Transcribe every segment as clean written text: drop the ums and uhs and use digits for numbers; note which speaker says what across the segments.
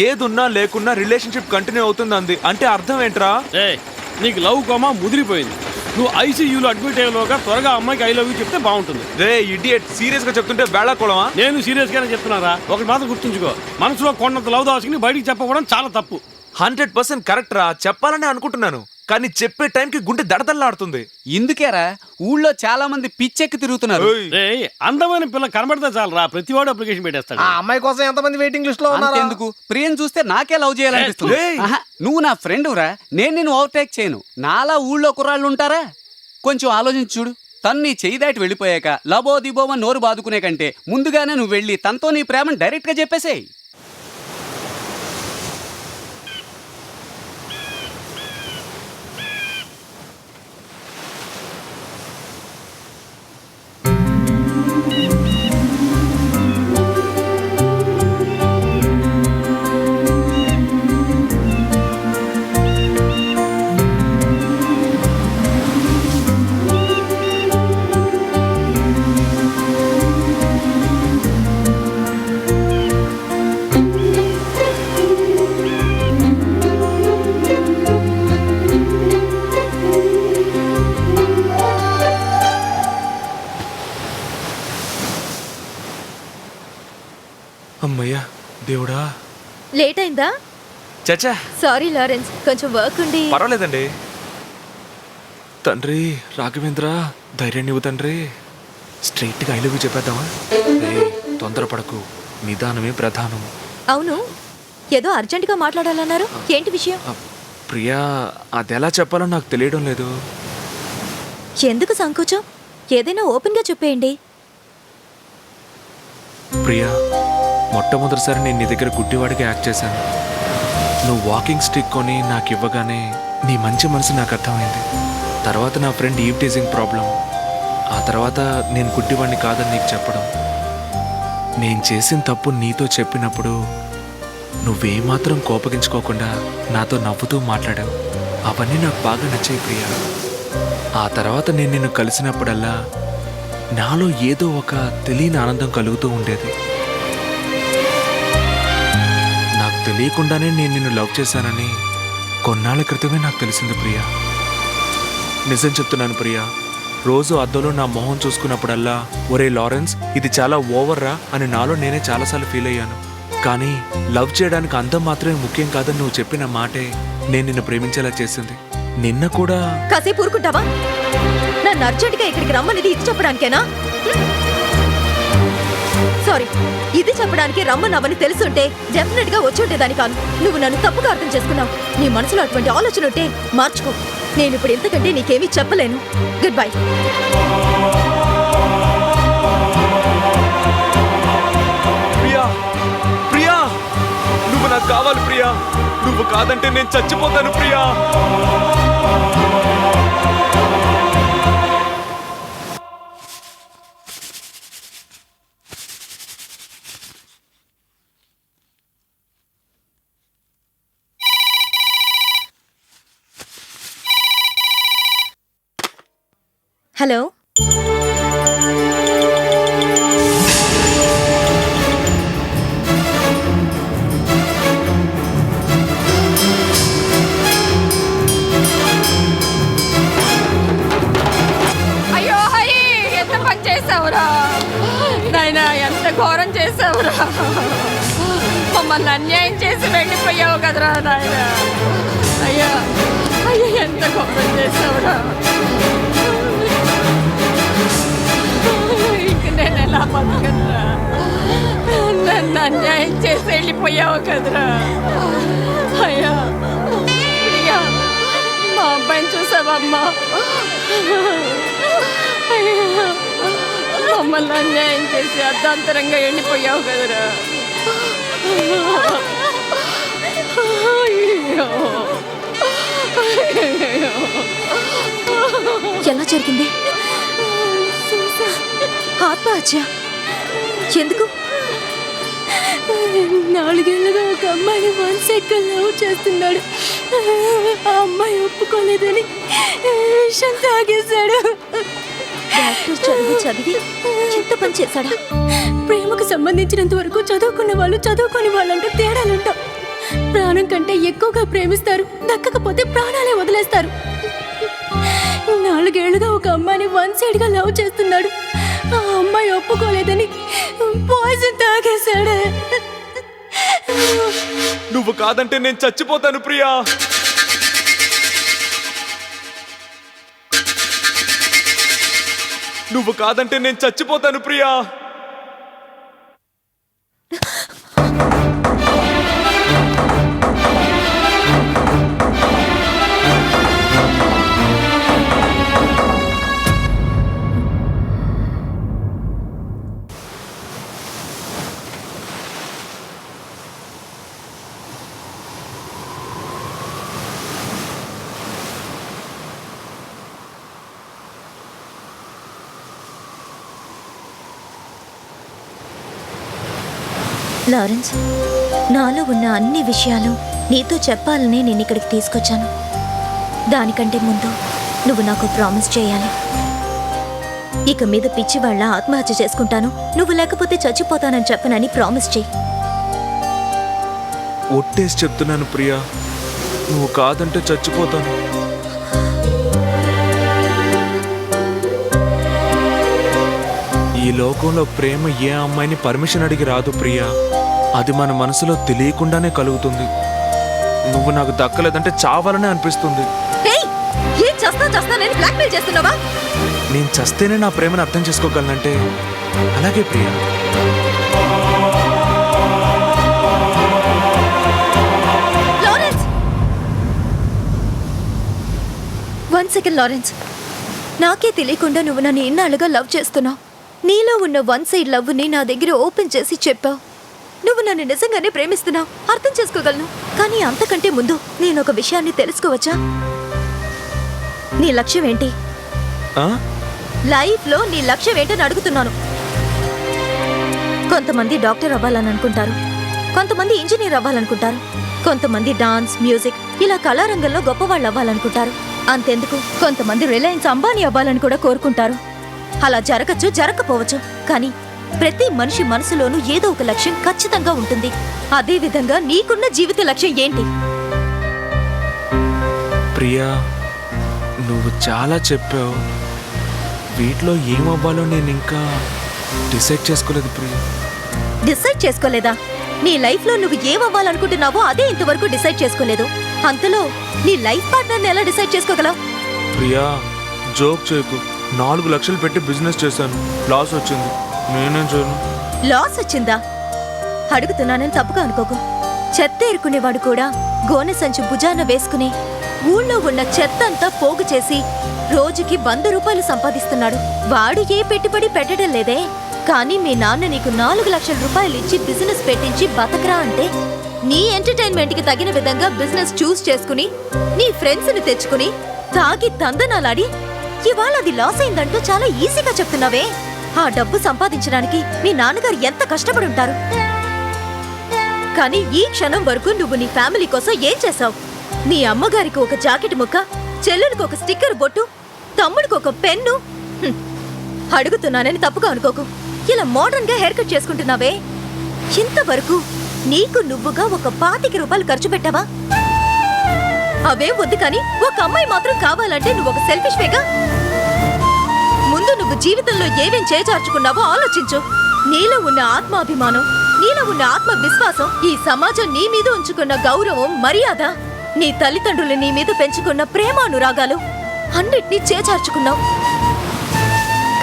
Speaker 1: ఏదున్నా లేకున్నా relationship continue అవుతుంది అంది. అంటే అర్థం ఏంట్రా?
Speaker 2: నీకు లవ్ కోమా ముదిరిపోయింది. నువ్వు ఐసీయూలో అడ్మిట్ అయ్యేలోగా త్వరగా అమ్మాయికి ఐ లవ్ యూ చెప్తే బాగుంటుంది.
Speaker 1: రే ఇడియట్, సీరియస్ గా చెప్తుంటే వేళాకోళమా?
Speaker 2: నేను సీరియస్ గానే చెప్తున్నారా? ఒకటి మాత్రం గుర్తుంచుకో, మనసులో కొండంత లవ్ దాచుకుని బయటికి చెప్పకపోవడం చాలా తప్పు.
Speaker 1: 100% కరెక్ట్ రా, చెప్పాలని అనుకుంటున్నాను, కానీ చెప్పే టైంకి గుండె దడదల్లాడుతుంది.
Speaker 3: ఇందుకేరా ఊళ్ళో చాలా మంది పిచ్చెక్కి తిరుగుతున్నారు.
Speaker 2: అందమైన పిల్ల కనబడితే చాలరా, ప్రతివాడు అప్లికేషన్ పెట్టేస్తాడు.
Speaker 4: ఆ అమ్మాయి కోసం ఎంతమంది వెయిటింగ్ లిస్ట్ లో ఉన్నారు?
Speaker 3: ఎందుకు ప్రియని చూస్తే నాకే లవ్ చేయాలనిపిస్తుంది. నువ్వు నా ఫ్రెండ్ రా, నేను నిన్ను ఓవర్టేక్ చేయను. నాలా ఊళ్ళో కుర్రాళ్ళు ఉంటారా? కొంచెం ఆలోచించి చూడు. తను నీ చెయ్యి దాటి వెళ్ళిపోయాక లబో దిబోమ నోరు బాదుకునే కంటే ముందుగానే నువ్వు వెళ్ళి తనతో నీ ప్రేమను డైరెక్ట్ గా చెప్పేసేయ్.
Speaker 1: అమ్మయ్యా దేవుడా.
Speaker 5: లేట్ అయిందా?
Speaker 1: చచ్చా
Speaker 5: సారీ లారెన్స్, కొంచెం వర్క్ ఉండి.
Speaker 1: పర్వాలేదండి. తండ్రి రాఘవేంద్ర, ధైర్యం ఇవ్వు తండ్రి. స్ట్రైట్ గా ఐ లవ్ యూ చెప్పేద్దామా? తొందరపడకు, నిదానమే ప్రధానం.
Speaker 5: అవును, ఏదో అర్జెంట్ గా మాట్లాడాలన్నారు, ఏంటి విషయం?
Speaker 1: ప్రియా, అది ఎలా చెప్పాలో నాకు తెలియడం లేదు.
Speaker 5: ఎందుకు సంకోచం? ఏదైనా ఓపెన్ గా చెప్పేయండి.
Speaker 1: ప్రియా, మొట్టమొదటిసారి నేను నీ దగ్గర గుడ్డివాడిగా యాక్ట్ చేశాను. నువ్వు వాకింగ్ స్టిక్ కొని నాకు ఇవ్వగానే నీ మంచి మనసు నాకు అర్థమైంది. తర్వాత నా ఫ్రెండ్ ఈవ్ టీజింగ్ ప్రాబ్లం, ఆ తర్వాత నేను గుడ్డివాడిని కాదని నీకు చెప్పడం, నేను చేసిన తప్పు నీతో చెప్పినప్పుడు నువ్వేమాత్రం కోపగించుకోకుండా నాతో నవ్వుతూ మాట్లాడావు. అవన్నీ నాకు బాగా నచ్చాయి ప్రియా. ఆ తర్వాత నేను నిన్ను కలిసినప్పుడల్లా నాలో ఏదో ఒక తెలియని ఆనందం కలుగుతూ ఉండేది. నాకు తెలియకుండానే నేను నిన్ను లవ్ చేశానని కొన్నాళ్ళ క్రితమే నాకు తెలిసింది ప్రియా. నిజం చెప్తున్నాను ప్రియా, రోజు అద్దంలో నా మొహం చూసుకున్నప్పుడల్లా ఒరే లారెన్స్, ఇది చాలా ఓవర్ రా అని నాలో నేనే చాలాసార్లు ఫీల్ అయ్యాను. కానీ లవ్ చేయడానికి అందం మాత్రమే ముఖ్యం కాదని నువ్వు చెప్పిన మాటే నేను నిన్ను ప్రేమించేలా చేసింది. నిన్న కూడా.
Speaker 5: కాసేపు ఊరుకుంటావా? నన్ను అర్జెంట్గా ఇక్కడికి రమ్మనిది ఇది చెప్పడానికేనా? సారీ, ఇది చెప్పడానికి రమ్మన్నావని తెలుసుంటే డెఫినెట్ గా వచ్చుంటేదాని కాను. నువ్వు నన్ను తప్పుగా అర్థం చేసుకున్నావు. నీ మనసులో అటువంటి ఆలోచన ఉంటే మార్చుకో. నేను ఇప్పుడు ఇంతకంటే నీకేమీ చెప్పలేను. Good bye.
Speaker 1: ప్రియా, ప్రియా, నువ్వు నాకు కావాలి ప్రియా. నువ్వు కాదంటే నేను చచ్చిపోతాను ప్రియా.
Speaker 5: హలో,
Speaker 6: అయ్యో హరి, ఎంత పని చేసావురా నాయనా, ఎంత ఘోరం చేసావురా. మమ్మల్ని అన్యాయం చేసి వెళ్ళిపోయావు కదరా నాయన. అయ్యా అయ్యో, ఎంత ఘోరం చేసావురా. ఇంక నేను ఎలా బతకనురా? నన్ను అన్యాయం చేసి వెళ్ళిపోయావు కదరా. అయ్యా ప్రియా, మా అబ్బాయిని చూసావమ్మా? అయ్యా, మమ్మల్ని అన్యాయం చేసి అర్ధాంతరంగా వెళ్ళిపోయావు కదరా. అయ్యో,
Speaker 5: ఎలా జరిగింది? ఆత్మహత్య ఎందుకు?
Speaker 7: 4 ఏళ్ళుగా ఒక అమ్మాయిని వన్ సైడ్ లవ్ చేస్తున్నాడు. ఆ అమ్మాయి ఒప్పుకోలేదని విషం తాగేశాడు.
Speaker 5: డాక్టర్ చదువు చదివి ఎంత పని చేశాడా?
Speaker 7: ప్రేమకు సంబంధించినంత వరకు చదువుకున్న వాళ్ళు చదువుకోని వాళ్ళంటూ తేడాలుంటాం. కంటే ఎక్కువగా ప్రేమిస్తారు, దక్కకపోతే ప్రాణాలే వదిలేస్తారు. 4 ఏళ్లుగా ఒక అమ్మాయిని వన్ సైడ్ గా లవ్ చేస్తున్నాడు. ఆ అమ్మాయి ఒప్పుకోలేదని పాయిజన్ తాగేశాడు.
Speaker 1: నువ్వు కాదంటే నేను చచ్చిపోతాను ప్రియా. నువ్వు కాదంటే నేను చచ్చిపోతాను ప్రియా.
Speaker 5: లారెన్స్, నాలో ఉన్న అన్ని విషయాలు నీతో చెప్పాలని నేను ఇక్కడికి తీసుకొచ్చాను. దానికంటే ముందు నువ్వు నాకు ప్రామిస్ చేయాలి. ఇక మీద పిచ్చి వాళ్ళ ఆత్మహత్య చేసుకుంటాను, నువ్వు లేకపోతే చచ్చిపోతానని చెప్పనని ప్రామిస్ చేయి.
Speaker 1: ఒట్టేసి చెప్తున్నాను ప్రియా, నువ్వు కాదంటే చచ్చిపోతాను. ఈ లోకంలో ప్రేమ ఏ అమ్మాయిని పర్మిషన్ అడిగి రాదు ప్రియా. అది మన మనసులో తెలియకుండానే కలుగుతుంది. నువ్వు నాకు దక్కలేదంటే చావాలనే అనిపిస్తుంది.
Speaker 5: ఏం చేస్తానని బ్లాక్మెయిల్ చేస్తున్నావా?
Speaker 1: నేను చస్తేనే నా ప్రేమను అర్థం చేసుకోగలనంటే అలాగే ప్రియా.
Speaker 5: Lawrence, 1 second Lawrence. నాకే తెలియకుండా నువ్వు నన్ను ఇన్నాళ్ళుగా లవ్ చేస్తున్నావు. నీలో ఉన్న వన్ సైడ్ లవ్ని నా దగ్గర ఓపెన్ చేసి చెప్పావు. నువ్వు నన్ను నిజంగానే ప్రేమిస్తున్నావు, అర్థం చేసుకోగలను. కానీ అంతకంటే ముందు నేను ఒక విషయాన్ని తెలుసుకోవచ్చా? నీ లక్ష్యం ఏంటి? లైఫ్లో నీ లక్ష్యం ఏంటని అడుగుతున్నాను. కొంతమంది డాక్టర్ అవ్వాలని అనుకుంటారు, కొంతమంది ఇంజనీర్ అవ్వాలనుకుంటారు, కొంతమంది డాన్స్, మ్యూజిక్ ఇలా కళారంగంలో గొప్పవాళ్ళు అవ్వాలనుకుంటారు. అంతెందుకు, కొంతమంది రిలయన్స్ అంబానీ అవ్వాలని కూడా కోరుకుంటారు. అలా జరగచ్చు, జరగకపోవచ్చు, కానీ ప్రతి మనిషి మనసులోనూ ఏదో ఒక లక్ష్యం ఖచ్చితంగా ఉంటుంది. అదే విధంగా నీకున్న జీవిత లక్ష్యం ఏంటి?
Speaker 1: ప్రియా, నువ్వు చాలా చెప్పావు. వీటిలో ఏమవ్వాలో నేను ఇంకా డిసైడ్ చేసుకోలేదు ప్రియా.
Speaker 5: డిసైడ్ చేసుకోలేదా? నీ లైఫ్లో నువ్వు ఏమవ్వాలనుకుంటున్నావో అదే ఇంతవరకు డిసైడ్ చేసుకోలేదు. అంతలో నీ లైఫ్ పార్ట్నర్ని ఎలా డిసైడ్ చేసుకోగలవు?
Speaker 1: ప్రియా, జోక్ చేయకు. 4 లక్షలు పెట్టి బిజినెస్ చేశాను, లాస్ వచ్చింది. నేనేం చేయను?
Speaker 5: లాస్ వచ్చిందా? అడుగుతున్నానని తప్పుగా అనుకోకు. చెత్త ఏరుకునేవాడు కూడా గోనె సంచి భుజాన వేసుకుని ఊళ్ళో ఉన్న చెత్త అంతా పోగు చేసి రోజుకి 100 రూపాయలు సంపాదిస్తున్నాడు. వాడు ఏ పెట్టుబడి పెట్టడం లేదే. కానీ మీ నాన్న నీకు 4 లక్షల రూపాయలు ఇచ్చి బిజినెస్ పెట్టించి బతకరా అంటే నీ ఎంటర్టైన్మెంట్ కి తగిన విధంగా బిజినెస్ చూస్ చేసుకుని నీ ఫ్రెండ్స్ ని తెచ్చుకుని తాగి తందనాలాడి ఇవాళ అది లాస్ అయిందంటూ చాలా ఈజీగా చెప్తున్నావే. ఆ డబ్బు సంపాదించడానికి మీ నాన్నగారు ఎంత కష్టపడి ఉంటారు. కానీ ఈ క్షణం వరకు నువ్వు నీ ఫ్యామిలీ కోసం ఏం చేశావు? నీ అమ్మగారికి ఒక జాకెట్ ముక్క, చెల్లెలకు ఒక స్టిక్కర్ బొట్టు, తమ్ముడికి ఒక పెన్ను. అడుగుతున్నానని తప్పుగా అనుకోకు. ఇలా మోడర్న్ గా హెయిర్ కట్ చేసుకుంటున్నావే, ఇంతవరకు నీకు నువ్వుగా ఒక 25 రూపాయలు ఖర్చు పెట్టావా? అవేం వద్దు, కానీ ఒక అమ్మాయి మాత్రం కావాలంటే నువ్వు ఒక సెల్ఫిష్ వేగా. ముందు నువ్వు జీవితంలో ఏమేం చేజార్చుకున్నావో ఆలోచించు. నీలో ఉన్న ఆత్మాభిమానం, నీలో ఉన్న ఆత్మ విశ్వాసం, ఈ సమాజం నీ మీద ఉంచుకున్న గౌరవం, మర్యాద, నీ తల్లిదండ్రులు నీ మీద పెంచుకున్న ప్రేమానురాగాలు అన్నిటినీ చేజార్చుకున్నావు.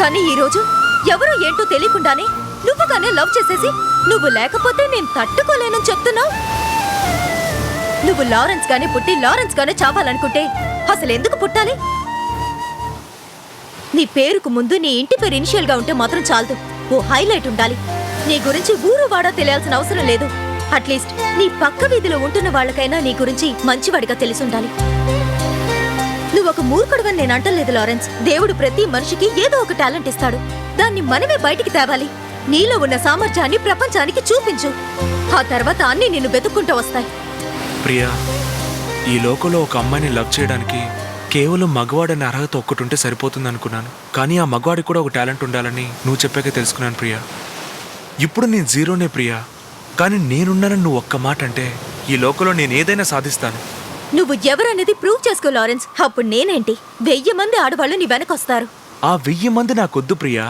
Speaker 5: కానీ ఈరోజు ఎవరో ఏంటో తెలియకుండానే నువ్వుగానే లవ్ చేసేసి నువ్వు లేకపోతే నేను తట్టుకోలేనని చెప్తున్నావు. నువ్వు లారెన్స్ గానే పుట్టి లారెన్స్ గానే చావాలనుకుంటే అసలు ఎందుకు పుట్టాలి? నీ పేరుకు ముందు నీ ఇంటి పేరు ఇనిషియల్ గా ఉంటే మాత్రం చాలదు, ఓ హైలైట్ ఉండాలి. నీ గురించి ఊరు వాడా తెలియాల్సిన అవసరం లేదు. అట్లీస్ట్ నీ పక్క వీధిలో ఉంటున్న వాళ్ళకైనా నీ గురించి మంచివాడిగా తెలిసి ఉండాలి. నువ్వొక మూర్ఖుడువని నేను అంటలేదు లారెన్స్. దేవుడు ప్రతి మనిషికి ఏదో ఒక టాలెంట్ ఇస్తాడు, దాన్ని మనమే బయటికి తేవాలి. నీలో ఉన్న సామర్థ్యాన్ని ప్రపంచానికి చూపించు. ఆ తర్వాత అన్నీ నిన్ను వెతుక్కుంటూ వస్తాయి.
Speaker 1: ప్రియా, ఈ లోకంలో ఒక అమ్మాయిని లవ్ చేయడానికి కేవలం మగవాడని అర్హత ఒక్కటుంటే సరిపోతుంది అనుకున్నాను. కానీ ఆ మగవాడికి కూడా ఒక టాలెంట్ ఉండాలని నువ్వు చెప్పాక తెలుసుకున్నాను ప్రియా. ఇప్పుడు నేను జీరోనే ప్రియా, కానీ నేనున్నానని నువ్వు ఒక్క మాట అంటే ఈ లోకంలో నేను ఏదైనా సాధిస్తాను.
Speaker 5: నువ్వు ఎవరనేది ప్రూవ్ చేసుకో లారెన్స్. అప్పుడు నేనేంటి 1000 మంది ఆడవాళ్ళు నీ వెనకొస్తారు.
Speaker 1: ఆ 1000 మంది నాకొద్దు ప్రియా,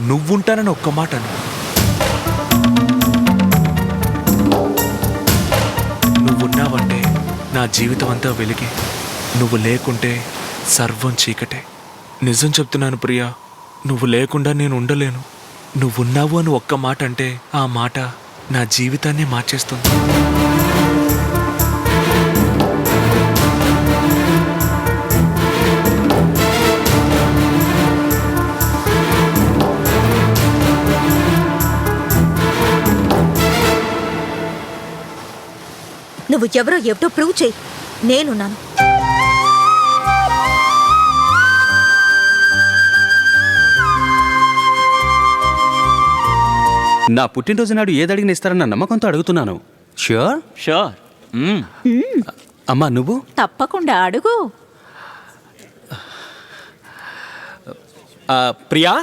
Speaker 1: నువ్వుంటానని ఒక్క మాట అను. నువ్వున్నావంటే నా జీవితం అంతా వెలిగి, నువ్వు లేకుంటే సర్వం చీకటే. నిజం చెప్తున్నాను ప్రియా, నువ్వు లేకుండా నేను ఉండలేను. నువ్వున్నావు అని ఒక్క మాట అంటే ఆ మాట నా జీవితాన్నే మార్చేస్తుంది.
Speaker 5: నువ్వు ఎవరో ఏమిటో ప్రూవ్ చేయి, నేనున్నాను.
Speaker 3: నా పుట్టినరోజు నాడు ఏదడిగిన ఇస్తారన్న నమ్మకంతో అడుగుతున్నాను. ష్యూర్?
Speaker 8: షూర్.
Speaker 3: అమ్మా నువ్వు?
Speaker 6: తప్పకుండా అడుగు.
Speaker 8: ప్రియా